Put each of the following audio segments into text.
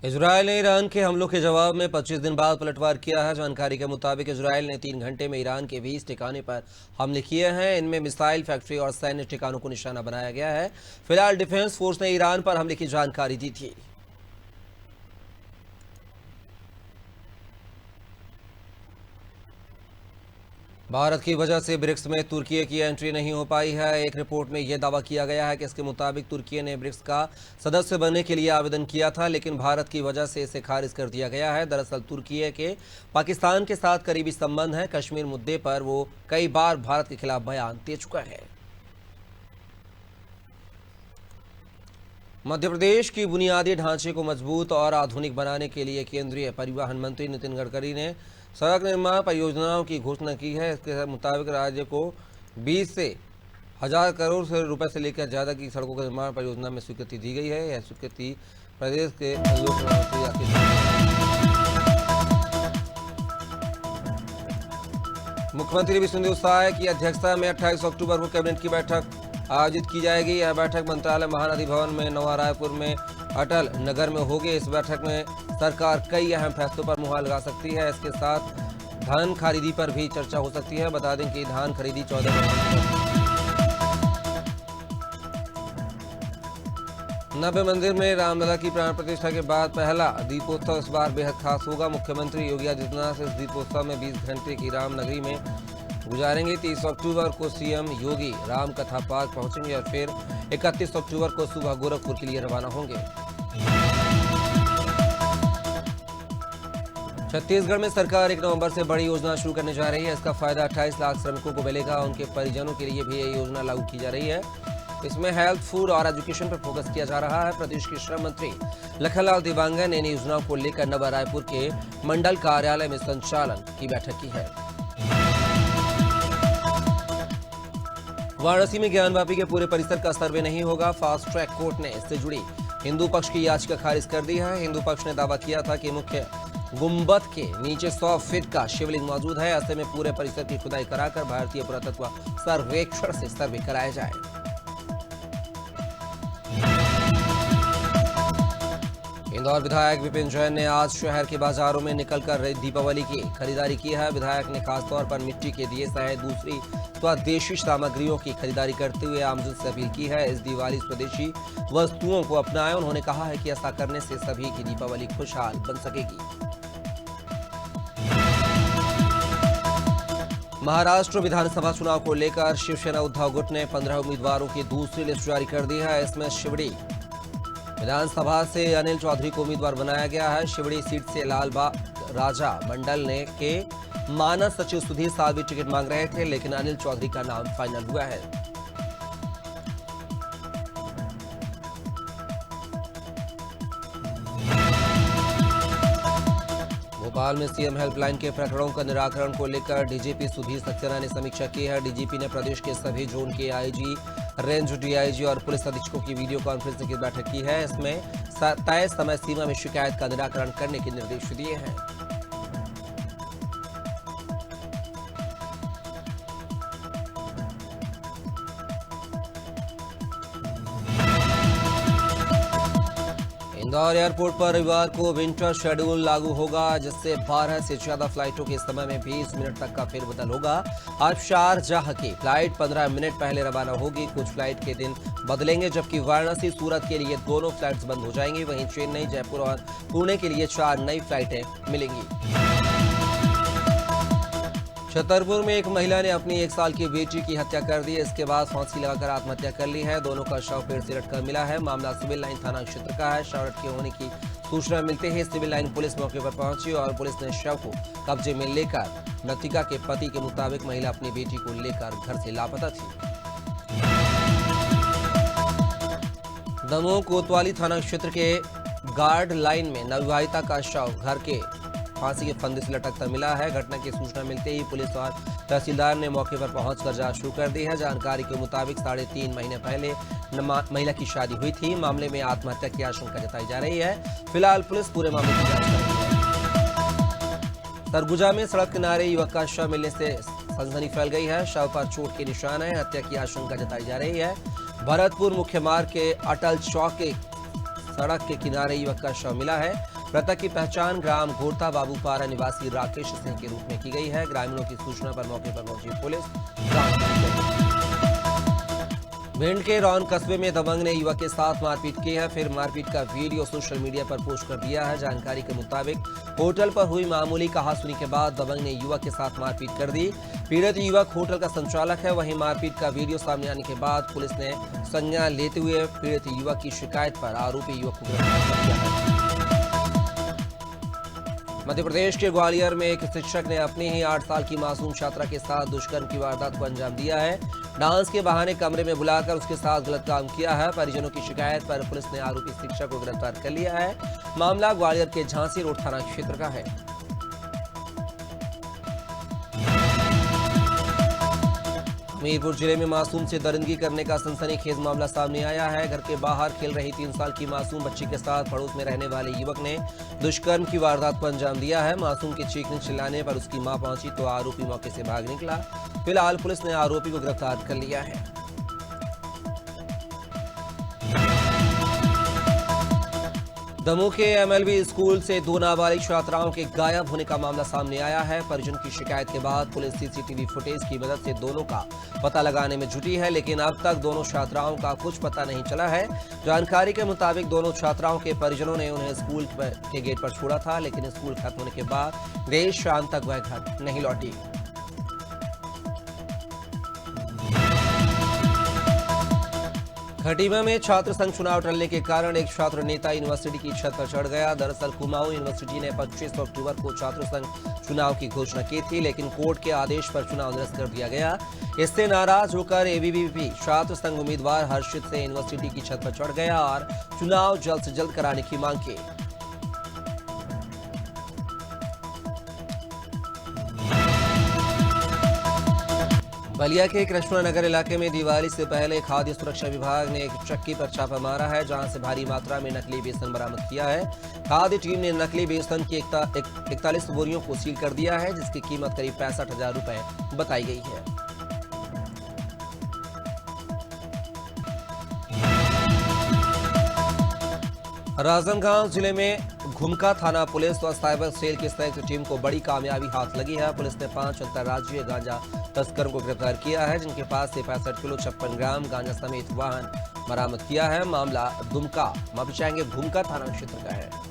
Israel ने Iran के हमलों के जवाब में 25 दिन बाद पलटवार किया है। जानकारी के मुताबिक इजरायल ने 3 घंटे में ईरान के 20 ठिकाने पर हमले किए हैं। इनमें मिसाइल फैक्ट्री और सैन्य ठिकानों को निशाना बनाया गया है। फिलहाल डिफेंस फोर्स ने ईरान पर हमले की जानकारी दी थी। भारत की वजह से ब्रिक्स में तुर्की की एंट्री नहीं हो पाई है। एक रिपोर्ट में यह दावा किया गया है कि इसके मुताबिक तुर्की ने ब्रिक्स का सदस्य बनने के लिए आवेदन किया था, लेकिन भारत की वजह से इसे खारिज कर दिया गया है। दरअसल तुर्की के पाकिस्तान के साथ करीबी संबंध है। कश्मीर मुद्दे पर वो कई बार भारत के खिलाफ बयान दे चुका है। मध्य प्रदेश की बुनियादी ढांचे को मजबूत और आधुनिक बनाने के लिए केंद्रीय परिवहन मंत्री नितिन गडकरी ने सड़क निर्माण परियोजनाओं की घोषणा की है। इसके मुताबिक राज्य को 20 से 1000 करोड़ रुपए से लेकर ज्यादा की सड़कों के निर्माण परियोजना में स्वीकृति दी गई है। यह स्वीकृति प्रदेश के लोक मुख्यमंत्री विष्णुदेव साय की अध्यक्षता में 28 अक्टूबर को कैबिनेट की बैठक आयोजित की जाएगी। यह बैठक मंत्रालय महानदी भवन में नवा रायपुर में अटल नगर में होगी। इस बैठक में सरकार कई अहम फैसलों पर मुहर लगा सकती है। इसके साथ धान खरीदी पर भी चर्चा हो सकती है। बता दें कि धान खरीदी 14 नब्बे मंदिर में रामलला की प्राण प्रतिष्ठा के बाद पहला दीपोत्सव इस बार बेहद खास होगा। मुख्यमंत्री योगी आदित्यनाथ इस दीपोत्सव में 20 घंटे की रामनगरी में गुजारेंगे। 30 अक्टूबर को सीएम योगी राम कथा पार्क पहुंचेंगे और फिर 31 अक्टूबर को सुबह गोरखपुर के लिए रवाना होंगे। छत्तीसगढ़ में सरकार 1 नवंबर से बड़ी योजना शुरू करने जा रही है। इसका फायदा 28 लाख श्रमिकों को मिलेगा। उनके परिजनों के लिए भी यह योजना लागू की जा रही है। इसमें हेल्थ, फूड और एजुकेशन पर फोकस किया जा रहा है। प्रदेश के श्रम मंत्री लखनलाल देवांगन ने इन योजनाओं को लेकर नवा रायपुर के मंडल कार्यालय में संचालन की बैठक की है। वाराणसी में ज्ञानवापी के पूरे परिसर का सर्वे नहीं होगा। फास्ट ट्रैक कोर्ट ने इससे जुड़ी हिंदू पक्ष की याचिका खारिज कर दी है। हिंदू पक्ष ने दावा किया था कि मुख्य गुंबद के नीचे 100 फीट का शिवलिंग मौजूद है। ऐसे में पूरे परिसर की खुदाई कराकर भारतीय पुरातत्व सर्वेक्षण से सर्वे कराया जाए। इंदौर विधायक विपिन जैन ने आज शहर के बाजारों में निकलकर दीपावली की खरीदारी की है। विधायक ने खासतौर पर मिट्टी के दिए सहित दूसरी स्वदेशी सामग्रियों की खरीदारी करते हुए आमजन से अपील की है इस दिवाली स्वदेशी वस्तुओं को अपनाएं। उन्होंने कहा है कि ऐसा करने से सभी की दीपावली खुशहाल बन सकेगी। महाराष्ट्र विधानसभा चुनाव को लेकर शिवसेना उद्धव गुट ने 15 उम्मीदवारों की दूसरी लिस्ट जारी कर दी है। इसमें शिवड़ी विधानसभा से अनिल चौधरी को उम्मीदवार बनाया गया है। शिवड़ी सीट से लालबाग राजा मंडल ने के मानस सचिव सुधीर सालवी टिकट मांग रहे थे, लेकिन अनिल चौधरी का नाम फाइनल हुआ है। भोपाल में सीएम हेल्पलाइन के प्रकरणों का निराकरण को लेकर डीजीपी सुधीर सक्सेना ने समीक्षा की है। डीजीपी ने प्रदेश के सभी जोन के आईजी, रेंज डीआईजी और पुलिस अधीक्षकों की वीडियो कॉन्फ्रेंसिंग की बैठक की है। इसमें तय समय सीमा में शिकायत का निराकरण करने के निर्देश दिए हैं। इंदौर एयरपोर्ट पर रविवार को विंटर शेड्यूल लागू होगा, जिससे 12 से ज्यादा फ्लाइटों के समय में 20 मिनट तक का फेरबदल होगा। आज शारजाह की फ्लाइट 15 मिनट पहले रवाना होगी। कुछ फ्लाइट के दिन बदलेंगे, जबकि वाराणसी, सूरत के लिए दोनों फ्लाइट्स बंद हो जाएंगी। वहीं चेन्नई, जयपुर और पुणे के लिए 4 नई फ्लाइटें मिलेंगी। छतरपुर में एक महिला ने अपनी 1 साल की बेटी की हत्या कर दी। इसके बाद फांसी लगाकर आत्महत्या कर ली है। दोनों का शव पेड़ से लटका मिला है। मामला सिविल लाइन थाना क्षेत्र का है। शव लटके होने की सूचना मिलते ही सिविल लाइन पुलिस मौके पर पहुंची और पुलिस ने शव को कब्जे में लेकर मृतका के पति के मुताबिक महिला अपनी बेटी को लेकर घर से लापता थी। दमोह कोतवाली थाना क्षेत्र के गार्ड लाइन में नवविवाहिता का शव घर के फांसी के फंदे से लटकता मिला है। घटना की सूचना मिलते ही पुलिस और तहसीलदार ने मौके पर पहुंचकर जांच शुरू कर दी है। जानकारी के मुताबिक 3.5 महीने पहले महिला की शादी हुई थी। मामले में आत्महत्या की आशंका जताई जा रही है। फिलहाल पुलिस पूरे मामले की जांच कर रही है। सरगुजा में सड़क किनारे युवक का शव मिलने से सनसनी फैल गई है। शव पर चोट के निशान है। हत्या की आशंका जताई जा रही है। भरतपुर मुख्य मार्ग के अटल चौक के सड़क के किनारे युवक का शव मिला है। मृतक की पहचान ग्राम घोरता बाबूपारा निवासी राकेश सिंह के रूप में की गई है। ग्रामीणों की सूचना पर मौके पर पहुंची पुलिस। भिंड के रौन कस्बे में दबंग ने युवक के साथ मारपीट की है। फिर मारपीट का वीडियो सोशल मीडिया पर पोस्ट कर दिया है। जानकारी के मुताबिक होटल पर हुई मामूली कहासुनी के बाद दबंग ने युवक के साथ मारपीट कर दी। पीड़ित युवक होटल का संचालक है। वहीं मारपीट का वीडियो सामने आने के बाद पुलिस ने संज्ञान लेते हुए पीड़ित युवक की शिकायत पर आरोपी युवक को गिरफ्तार कर लिया है। मध्य प्रदेश के ग्वालियर में एक शिक्षक ने अपनी ही 8 साल की मासूम छात्रा के साथ दुष्कर्म की वारदात को अंजाम दिया है। डांस के बहाने कमरे में बुलाकर उसके साथ गलत काम किया है। परिजनों की शिकायत पर पुलिस ने आरोपी शिक्षक को गिरफ्तार कर लिया है। मामला ग्वालियर के झांसी रोड थाना क्षेत्र का है। हमीरपुर जिले में मासूम से दरिंदगी करने का सनसनीखेज मामला सामने आया है। घर के बाहर खेल रही 3 साल की मासूम बच्ची के साथ पड़ोस में रहने वाले युवक ने दुष्कर्म की वारदात को अंजाम दिया है। मासूम के चीखने चिल्लाने पर उसकी मां पहुंची तो आरोपी मौके से भाग निकला। फिलहाल पुलिस ने आरोपी को गिरफ्तार कर लिया है। दमोह के एमएलबी स्कूल से 2 नाबालिग छात्राओं के गायब होने का मामला सामने आया है। परिजन की शिकायत के बाद पुलिस सीसीटीवी फुटेज की मदद से दोनों का पता लगाने में जुटी है, लेकिन अब तक दोनों छात्राओं का कुछ पता नहीं चला है। जानकारी के मुताबिक दोनों छात्राओं के परिजनों ने उन्हें स्कूल के गेट पर छोड़ा था, लेकिन स्कूल खत्म होने के बाद देर शाम तक वह घर नहीं लौटी। खटीमा में छात्र संघ चुनाव टलने के कारण एक छात्र नेता यूनिवर्सिटी की छत पर चढ़ गया। दरअसल कुमाऊं यूनिवर्सिटी ने 25 अक्टूबर को छात्र संघ चुनाव की घोषणा की थी, लेकिन कोर्ट के आदेश पर चुनाव निरस्त कर दिया गया। इससे नाराज होकर एबीवीपी छात्र संघ उम्मीदवार हर्षित से यूनिवर्सिटी की छत पर चढ़ गया और चुनाव जल्द से जल्द कराने की मांग की। बलिया के कृष्णा नगर इलाके में दिवाली से पहले खाद्य सुरक्षा विभाग ने एक चक्की पर छापा मारा है, जहां से भारी मात्रा में नकली बेसन बरामद किया है। खाद्य टीम ने नकली बेसन की 41 बोरियों को सील कर दिया है, जिसकी कीमत करीब 65,000 रुपए बताई गई है। राजनांदगांव जिले में घुमका थाना पुलिस और साइबर सेल की संयुक्त टीम को बड़ी कामयाबी हाथ लगी है। पुलिस ने 5 अंतर्राज्यीय गांजा तस्करों को गिरफ्तार किया है, जिनके पास से 65 किलो 56 ग्राम गांजा समेत वाहन बरामद किया है। मामला दुमका मापीचांगे घुमका थाना क्षेत्र का है।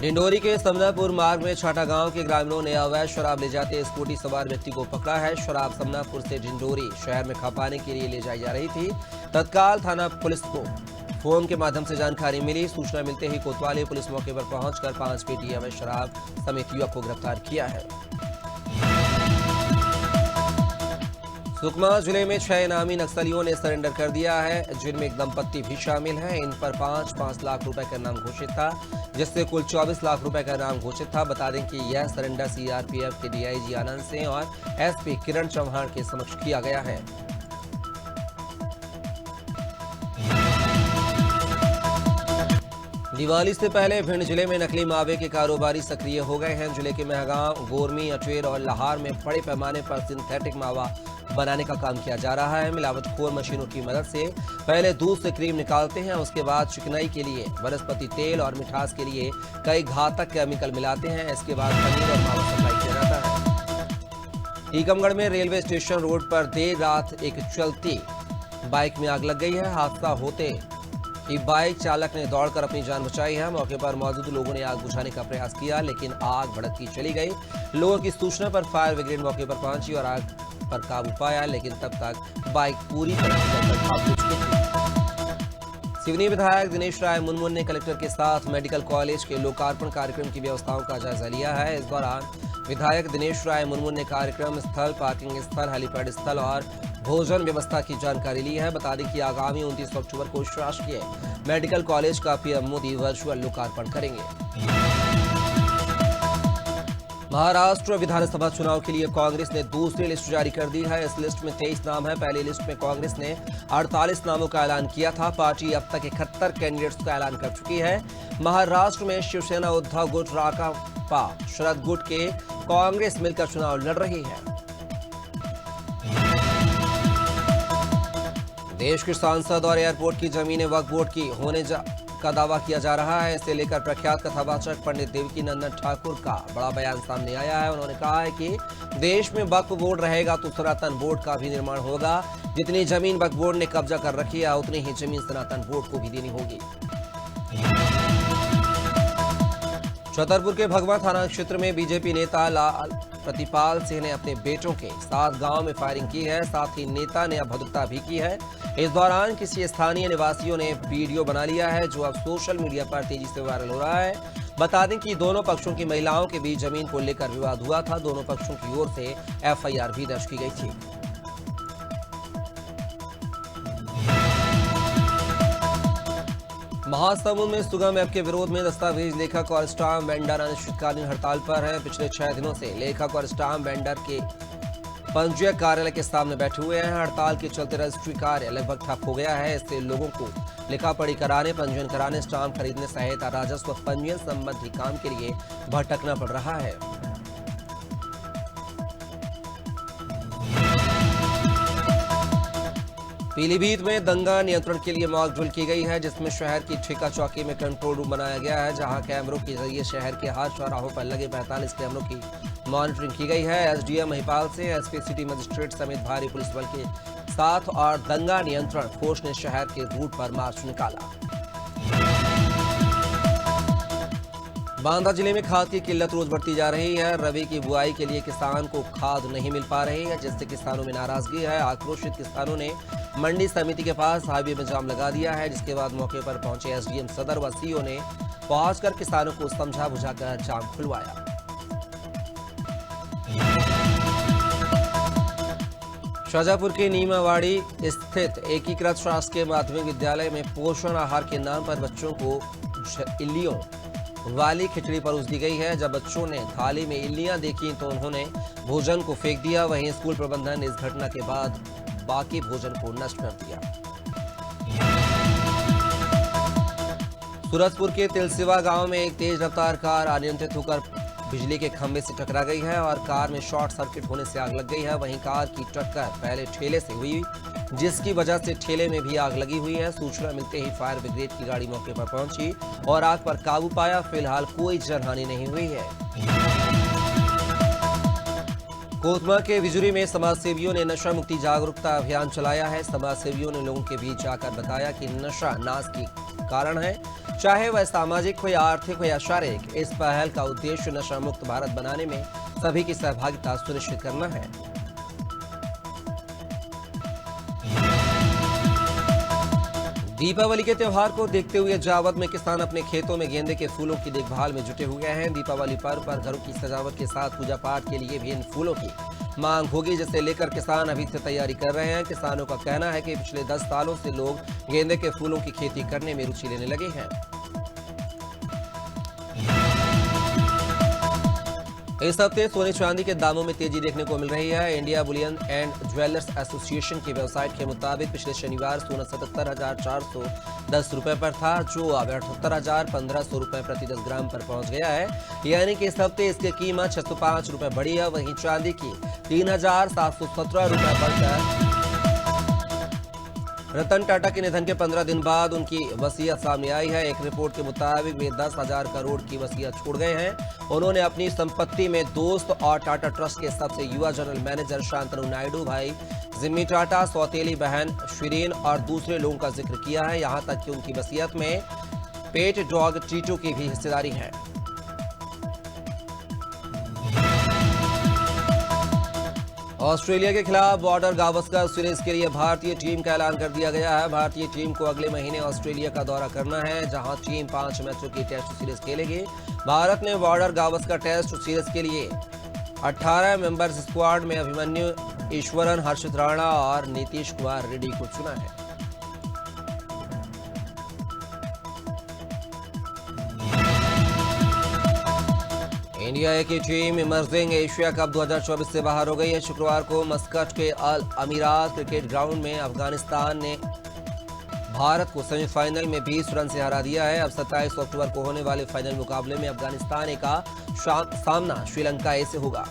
डिंडोरी के समनापुर मार्ग में छाटा गांव के ग्रामीणों ने अवैध शराब ले जाते स्कूटी सवार व्यक्ति को पकड़ा है। शराब समनापुर से डिंडोरी शहर में खपाने के लिए ले जाई जा रही थी। तत्काल थाना पुलिस को फोन के माध्यम से जानकारी मिली। सूचना मिलते ही कोतवाली पुलिस मौके पर पहुंचकर 5 पेटी अवैध शराब समेत युवक को गिरफ्तार किया है। सुकमा जिले में 6 इनामी नक्सलियों ने सरेंडर कर दिया है, जिनमें एक दंपत्ति भी शामिल है। इन पर 5-5 लाख रुपए का नाम घोषित था, जिससे कुल 24 लाख रुपए का नाम घोषित था। बता दें कि यह सरेंडर सीआरपीएफ के डीआईजी आनंद सिंह और एसपी किरण चौहान के समक्ष किया गया है। दिवाली से पहले भिंड जिले में नकली मावे के कारोबारी सक्रिय हो गए हैं। जिले के महगांव, गोरमी, अचेर और लाहार में बड़े पैमाने पर सिंथेटिक मावा बनाने का काम किया जा रहा है। मिलावटखोर मशीनों की मदद से पहले दूध से क्रीम निकालते हैं, उसके बाद चिकनाई के लिए वनस्पति तेल और मिठास के लिए कई घातक केमिकल मिलाते हैं। इसके बाद पनीर और मावा सप्लाई किया जाता है। टीकमगढ़ में रेलवे स्टेशन रोड पर देर रात एक चलती बाइक में आग लग गई है। हादसा होते ही बाइक चालक ने दौड़कर अपनी जान बचाई है। मौके पर मौजूद लोगों ने आग बुझाने का प्रयास किया, लेकिन आग भड़कती चली गई। लोगों की सूचना पर फायर ब्रिगेड मौके पर पहुंची और आग पर काबू पाया, लेकिन तब तक बाइक पूरी तरह से खाक हो चुकी थी। सिवनी विधायक दिनेश राय मुनमुन ने कलेक्टर के साथ मेडिकल कॉलेज के लोकार्पण कार्यक्रम की व्यवस्थाओं का जायजा लिया है। इस दौरान विधायक दिनेश राय मुनमुन ने कार्यक्रम स्थल, पार्किंग स्थल, हेलीपैड स्थल और भोजन व्यवस्था की जानकारी ली है। बता दें कि आगामी 29 अक्टूबर को शासकीय मेडिकल कॉलेज का पीएम मोदी वर्चुअल लोकार्पण करेंगे। महाराष्ट्र विधानसभा चुनाव के लिए कांग्रेस ने दूसरी लिस्ट जारी कर दी है। इस लिस्ट में 23 नाम है। पहली लिस्ट में कांग्रेस ने 48 नामों का ऐलान किया था। पार्टी अब तक 71 कैंडिडेट्स का ऐलान कर चुकी है। महाराष्ट्र में शिवसेना, उद्धव गुट, राकांपा, शरद गुट के कांग्रेस मिलकर चुनाव लड़ रही है। देश के सांसद और एयरपोर्ट की जमीनें वक्फ बोर्ड की होने का दावा किया जा रहा है। इसे लेकर प्रख्यात कथावाचक पंडित देवकी नंदन ठाकुर का बड़ा बयान सामने आया है। उन्होंने कहा है कि देश में वक्फ बोर्ड रहेगा तो सनातन बोर्ड का भी निर्माण होगा। जितनी जमीन वक्फ बोर्ड ने कब्जा कर रखी है उतनी ही जमीन सनातन बोर्ड को भी देनी होगी। छतरपुर के भगवा थाना क्षेत्र में बीजेपी नेता लाल प्रतिपाल सिंह ने अपने बेटों के साथ गांव में फायरिंग की है। साथ ही नेता ने अभद्रता भी की है। इस दौरान किसी स्थानीय निवासियों ने वीडियो बना लिया है जो अब सोशल मीडिया पर तेजी से वायरल हो रहा है। बता दें कि दोनों पक्षों की महिलाओं के बीच जमीन को लेकर विवाद हुआ था। दोनों पक्षों की ओर से एफआईआर भी दर्ज की गई थी। महासमुंद में सुगम ऐप के विरोध में दस्तावेज लेखक और स्टाम्प वेंडर अनिश्चितकालीन हड़ताल पर है। पिछले 6 दिनों से लेखक और स्टाम्प वेंडर के पंजीयक कार्यालय के सामने बैठे हुए हैं। हड़ताल के चलते रजिस्ट्री कार्य लगभग ठप हो गया है। इससे लोगों को लिखा पढ़ी कराने, पंजीयन कराने, स्टाम्प खरीदने सहित राजस्व पंजीयन संबंधी काम के लिए भटकना पड़ रहा है। पीलीभीत में दंगा नियंत्रण के लिए मॉक ड्रिल की गई है, जिसमें शहर की ठेका चौकी में कंट्रोल रूम बनाया गया है, जहां कैमरों के जरिए शहर के हर चौराहों पर लगे 45 कैमरों की मॉनिटरिंग की गई है। एसडीएम महिपाल से एसपी सिटी मजिस्ट्रेट समेत भारी पुलिस बल के साथ और दंगा नियंत्रण फोर्स ने शहर के रूट पर मार्च निकाला। बांदा जिले में खाद की किल्लत रोज बढ़ती जा रही है। रबी की बुआई के लिए किसान को खाद नहीं मिल पा रही है, जिससे किसानों में नाराजगी है। आक्रोशित किसानों ने मंडी समिति के पास हाईवे में जाम लगा दिया है, जिसके बाद मौके पर पहुंचे एसडीएम सदर व सीओ ने पहुंचकर किसानों को समझा बुझाकर जाम खुलवाया। शाजापुर के नीमावाड़ी स्थित एकीकृत शासकीय माध्यमिक विद्यालय में पोषण आहार के नाम पर बच्चों को इल्लियों वाली खिचड़ी परोस दी गई है। जब बच्चों ने थाली में इल्लियां देखी तो उन्होंने भोजन को फेंक दिया। वहीं स्कूल प्रबंधन ने इस घटना के बाद बाकी भोजन को नष्ट कर दिया। सूरजपुर के तिलसिवा गांव में एक तेज रफ्तार कार अनियंत्रित होकर बिजली के खंभे से टकरा गई है और कार में शॉर्ट सर्किट होने से आग लग गई है। वहीं कार की टक्कर पहले ठेले से हुई, जिसकी वजह से ठेले में भी आग लगी हुई है। सूचना मिलते ही फायर ब्रिगेड की गाड़ी मौके पर पहुंची और आग पर काबू पाया। फिलहाल कोई जनहानि नहीं हुई है। कोतमा के विजुरी में समाजसेवियों ने नशा मुक्ति जागरूकता अभियान चलाया है। समाजसेवियों ने लोगों के बीच जाकर बताया कि नशा नाश की कारण है, चाहे वह सामाजिक हो या आर्थिक हो या शारीरिक। इस पहल का उद्देश्य नशा मुक्त भारत बनाने में सभी की सहभागिता सुनिश्चित करना है। दीपावली के त्योहार को देखते हुए जावद में किसान अपने खेतों में गेंदे के फूलों की देखभाल में जुटे हुए हैं। दीपावली पर्व पर घरों की सजावट के साथ पूजा पाठ के लिए भी इन फूलों की मांग होगी, जिसे लेकर किसान अभी से तैयारी कर रहे हैं। किसानों का कहना है कि पिछले 10 सालों से लोग गेंदे के फूलों की खेती करने में रुचि लेने लगे हैं। इस हफ्ते सोने चांदी के दामों में तेजी देखने को मिल रही है। India Boolean and jewellers association की वेबसाइट के मुताबिक पिछले शनिवार सोना 77,410 रुपए पर था, जो अब 78,1500 रुपए प्रति 10 ग्राम पर पहुंच गया है। यानी कि इस हफ्ते इसकी कीमत 605 रुपए बढ़ी है। वहीं चांदी की 3,717 रुपए बढ़कर रतन टाटा के निधन के 15 दिन बाद उनकी वसीयत सामने आई है। एक रिपोर्ट के मुताबिक वे 10,000 करोड़ की वसीयत छोड़ गए हैं। उन्होंने अपनी संपत्ति में दोस्त और टाटा ट्रस्ट के सबसे युवा जनरल मैनेजर शांतनु नायडू, भाई जिम्मी टाटा, सौतेली बहन शिरीन और दूसरे लोगों का जिक्र किया है। यहां तक कि उनकी वसीयत में पेट डॉग टीटू की भी हिस्सेदारी है। ऑस्ट्रेलिया के खिलाफ बॉर्डर गावस्कर सीरीज के लिए भारतीय टीम का ऐलान कर दिया गया है। भारतीय टीम को अगले महीने ऑस्ट्रेलिया का दौरा करना है, जहां टीम 5 मैचों की टेस्ट सीरीज खेलेगी। भारत ने बॉर्डर गावस्कर टेस्ट सीरीज के लिए 18 मेंबर्स स्क्वाड में अभिमन्यु ईश्वरन, हर्षित राणा और नीतीश कुमार रेड्डी को चुना है। इंडिया ए की टीम इमर्जिंग एशिया कप 2024 से बाहर हो गई है। शुक्रवार को मस्कट के अल अमीरात क्रिकेट ग्राउंड में अफगानिस्तान ने भारत को सेमीफाइनल में 20 रन से हरा दिया है। अब 27 अक्टूबर को होने वाले फाइनल मुकाबले में अफगानिस्तान ए का सामना श्रीलंका ए से होगा।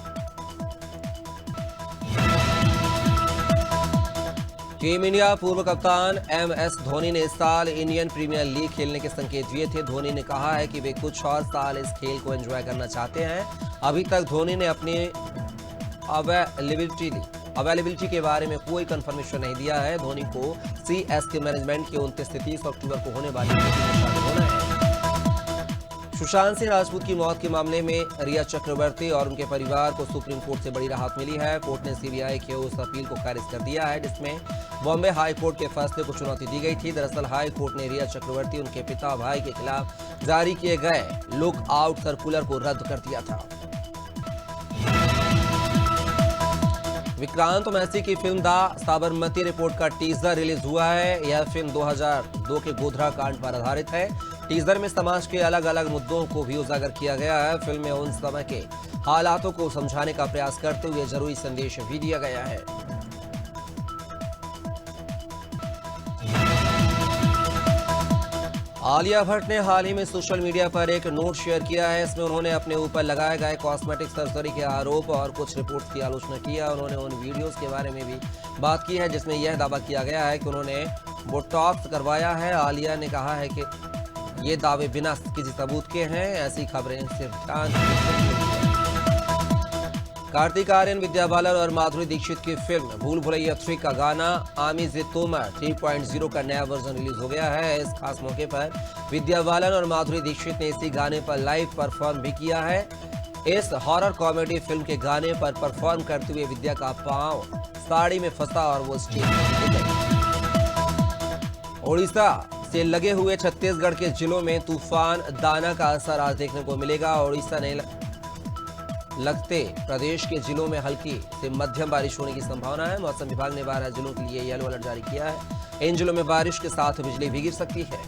टीम इंडिया पूर्व कप्तान MS धोनी ने इस साल इंडियन प्रीमियर लीग खेलने के संकेत दिए थे। धोनी ने कहा है कि वे कुछ और साल इस खेल को एंजॉय करना चाहते हैं। अभी तक धोनी ने अपनी अवेलेबिलिटी के बारे में कोई कंफर्मेशन नहीं दिया है। धोनी को CSK मैनेजमेंट के 29 अक्टूबर को होने वाली मीटिंग में शामिल होना है। सुशांत सिंह राजपूत की मौत के मामले में रिया चक्रवर्ती और उनके परिवार को सुप्रीम कोर्ट से बड़ी राहत मिली है। कोर्ट ने CBI की उस अपील को खारिज कर दिया है जिसमें बॉम्बे हाई कोर्ट के फैसले को चुनौती दी गई थी। दरअसल हाई कोर्ट ने रिया चक्रवर्ती उनके पिता भाई के खिलाफ जारी किए गए लुक आउट सर्कुलर को रद्द कर दिया था। विक्रांत मैसी की फिल्म द साबरमती रिपोर्ट का टीजर रिलीज हुआ है। यह फिल्म 2002 के गोधरा कांड पर आधारित है। टीजर में समाज के अलग अलग मुद्दों को भी उजागर किया गया है। फिल्म में उन समय के हालातों को समझाने का प्रयास करते हुए जरूरी संदेश भी दिया गया है। आलिया भट्ट ने हाल ही में सोशल मीडिया पर एक नोट शेयर किया है। इसमें उन्होंने अपने ऊपर लगाए गए कॉस्मेटिक सर्जरी के आरोप और कुछ रिपोर्ट्स की आलोचना की है। उन्होंने उन वीडियोस के बारे में भी बात की है जिसमें यह दावा किया गया है कि उन्होंने बोटॉक्स करवाया है। आलिया ने कहा है कि ये दावे बिना किसी सबूत के हैं। ऐसी खबरें सिर्फ कार्तिक आर्यन, विद्या बालन और माधुरी दीक्षित की फिल्म भूल भुलैया 3 का गाना आमी जे तोमर 3.0 का नया वर्जन रिलीज हो गया है। इस खास मौके पर विद्या बालन और माधुरी दीक्षित ने इसी गाने पर लाइव परफॉर्म भी किया है। इस हॉरर कॉमेडी फिल्म के गाने पर परफॉर्म करते हुए विद्या का पांव साड़ी में फंसा और वो स्टेज पर गिर गई। ओडिशा से लगे हुए छत्तीसगढ़ के जिलों में तूफान दाना का असर आज देखने को मिलेगा। ओडिशा ने लगते प्रदेश के जिलों में हल्की से मध्यम बारिश होने की संभावना है। मौसम विभाग ने 12 जिलों के लिए येलो अलर्ट जारी किया है। इन जिलों में बारिश के साथ बिजली भी गिर सकती है।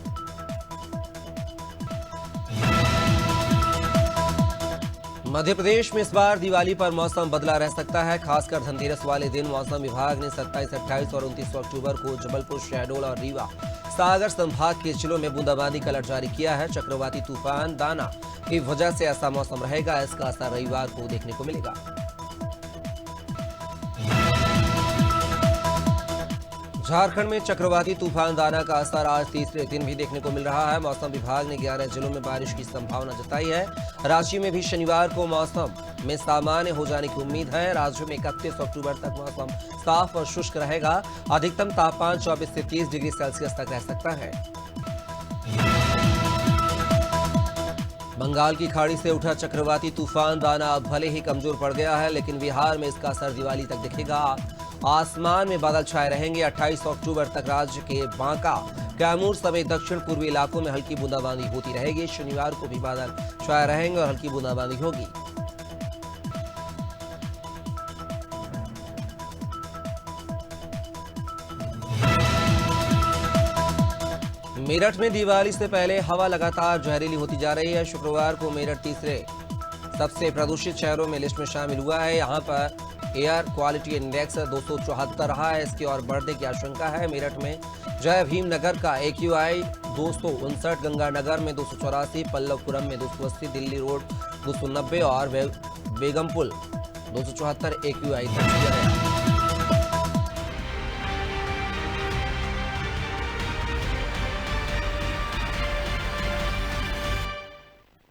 मध्य प्रदेश में इस बार दिवाली पर मौसम बदला रह सकता है। खासकर धनतेरस वाले दिन मौसम विभाग ने 27, 28 और 29 अक्टूबर को जबलपुर, शहडोल और रीवा सागर संभाग के जिलों में बूंदाबांदी का अलर्ट जारी किया है। चक्रवाती तूफान दाना की वजह से ऐसा मौसम रहेगा। इसका असर रविवार को देखने को मिलेगा। झारखंड में चक्रवाती तूफान दाना का असर आज तीसरे दिन भी देखने को मिल रहा है। मौसम विभाग ने 11 जिलों में बारिश की संभावना जताई है। रांची में भी शनिवार को मौसम में सामान्य हो जाने की उम्मीद है। राज्य में 31 अक्टूबर तक मौसम साफ और शुष्क रहेगा। अधिकतम तापमान 24 से 30 डिग्री सेल्सियस तक रह सकता है। बंगाल की खाड़ी से उठा चक्रवाती तूफान दाना अब भले ही कमजोर पड़ गया है लेकिन बिहार में इसका असर दिवाली तक दिखेगा। आसमान में बादल छाए रहेंगे। 28 अक्टूबर तक राज्य के बांका, कैमूर समेत दक्षिण पूर्वी इलाकों में हल्की बूंदाबांदी होती रहेगी। शनिवार को भी बादल छाए रहेंगे और हल्की बूंदाबांदी होगी। मेरठ में दिवाली से पहले हवा लगातार जहरीली होती जा रही है। शुक्रवार को मेरठ तीसरे सबसे प्रदूषित शहरों में लिस्ट में शामिल हुआ है। यहां पर एयर क्वालिटी इंडेक्स 274 रहा है। इसकी और बढ़ने की आशंका है। मेरठ में जय भीम नगर का AQI 259, गंगानगर में 284, पल्लवपुरम में 280, दिल्ली रोड 290 और बेगमपुल 274 AQI दर्ज किया गया।